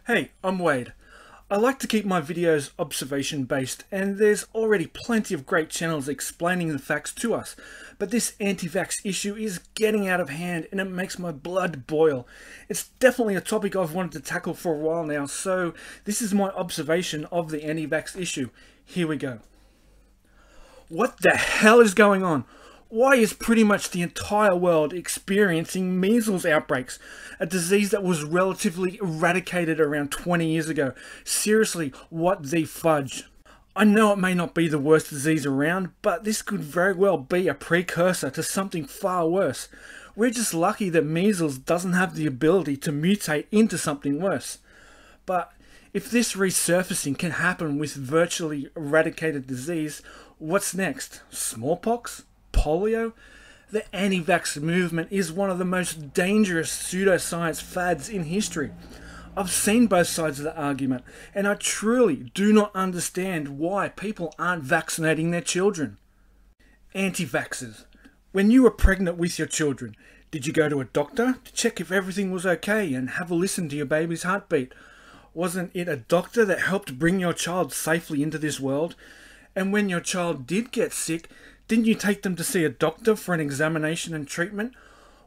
Hey, I'm Wade. I like to keep my videos observation based, and there's already plenty of great channels explaining the facts to us, but this anti-vax issue is getting out of hand and it makes my blood boil. It's definitely a topic I've wanted to tackle for a while now, so this is my observation of the anti-vax issue. Here we go. What the hell is going on? Why is pretty much the entire world experiencing measles outbreaks? A disease that was relatively eradicated around 20 years ago. Seriously, what the fudge? I know it may not be the worst disease around, but this could very well be a precursor to something far worse. We're just lucky that measles doesn't have the ability to mutate into something worse. But if this resurfacing can happen with virtually eradicated disease, what's next? Smallpox? Polio? The anti-vax movement is one of the most dangerous pseudoscience fads in history. I've seen both sides of the argument, and I truly do not understand why people aren't vaccinating their children. Anti-vaxxers. When you were pregnant with your children, did you go to a doctor to check if everything was okay and have a listen to your baby's heartbeat? Wasn't it a doctor that helped bring your child safely into this world? And when your child did get sick, didn't you take them to see a doctor for an examination and treatment?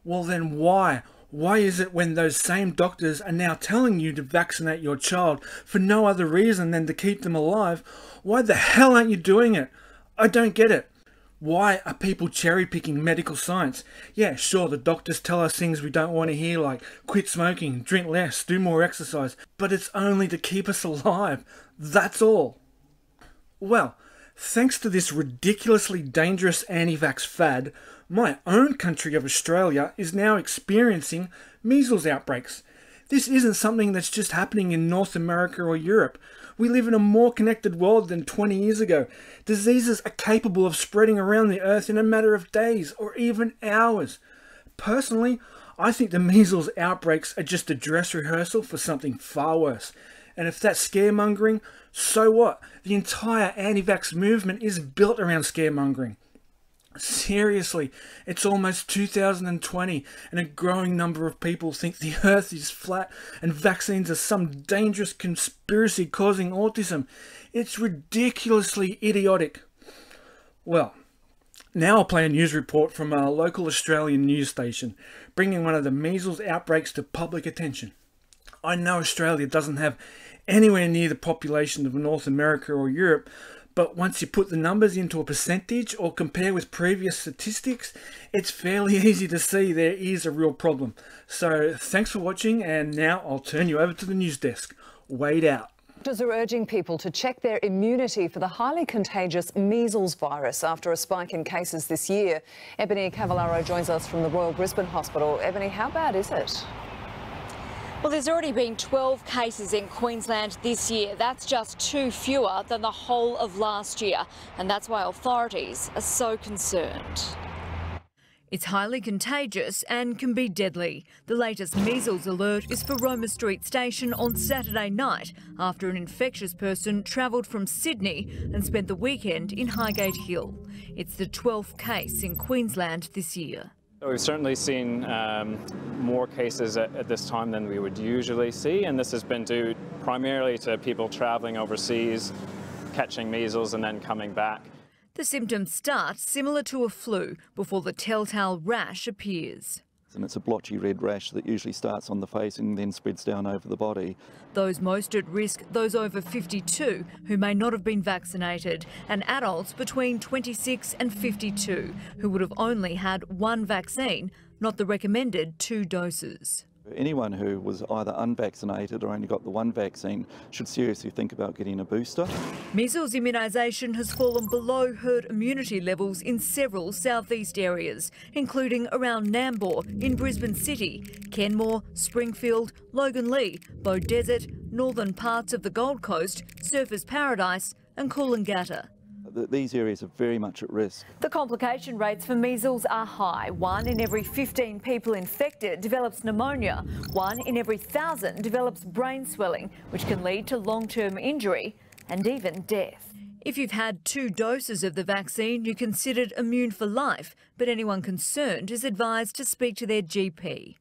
Well then why? Why is it when those same doctors are now telling you to vaccinate your child for no other reason than to keep them alive, why the hell aren't you doing it? I don't get it. Why are people cherry-picking medical science? Yeah, sure, the doctors tell us things we don't want to hear, like quit smoking, drink less, do more exercise, but it's only to keep us alive. That's all. Well, thanks to this ridiculously dangerous anti-vax fad, my own country of Australia is now experiencing measles outbreaks. This isn't something that's just happening in North America or Europe. We live in a more connected world than 20 years ago. Diseases are capable of spreading around the earth in a matter of days or even hours. Personally, I think the measles outbreaks are just a dress rehearsal for something far worse. And if that's scaremongering, so what? The entire anti-vax movement is built around scaremongering. Seriously, it's almost 2020 and a growing number of people think the earth is flat and vaccines are some dangerous conspiracy causing autism. It's ridiculously idiotic. Well, now I'll play a news report from a local Australian news station, bringing one of the measles outbreaks to public attention. I know Australia doesn't have anywhere near the population of North America or Europe, but once you put the numbers into a percentage or compare with previous statistics, it's fairly easy to see there is a real problem. So thanks for watching, and now I'll turn you over to the news desk. Wade out. Doctors are urging people to check their immunity for the highly contagious measles virus after a spike in cases this year. Ebony Cavallaro joins us from the Royal Brisbane Hospital. Ebony, how bad is it? Well, there's already been 12 cases in Queensland this year. That's just 2 fewer than the whole of last year, and that's why authorities are so concerned. It's highly contagious and can be deadly. The latest measles alert is for Roma Street Station on Saturday night after an infectious person travelled from Sydney and spent the weekend in Highgate Hill. It's the 12th case in Queensland this year. We've certainly seen more cases at this time than we would usually see, and this has been due primarily to people travelling overseas, catching measles and then coming back. The symptoms start similar to a flu before the telltale rash appears. And it's a blotchy red rash that usually starts on the face and then spreads down over the body. Those most at risk, those over 52 who may not have been vaccinated, and adults between 26 and 52 who would have only had one vaccine, not the recommended 2 doses. Anyone who was either unvaccinated or only got the one vaccine should seriously think about getting a booster. Measles immunisation has fallen below herd immunity levels in several southeast areas, including around Nambour, in Brisbane City, Kenmore, Springfield, Loganlea, Bow Desert, northern parts of the Gold Coast, Surfers Paradise and Coolangatta. These areas are very much at risk. The complication rates for measles are high. 1 in every 15 people infected develops pneumonia. 1 in every 1,000 develops brain swelling, which can lead to long-term injury and even death. If you've had 2 doses of the vaccine, you're considered immune for life, but anyone concerned is advised to speak to their GP.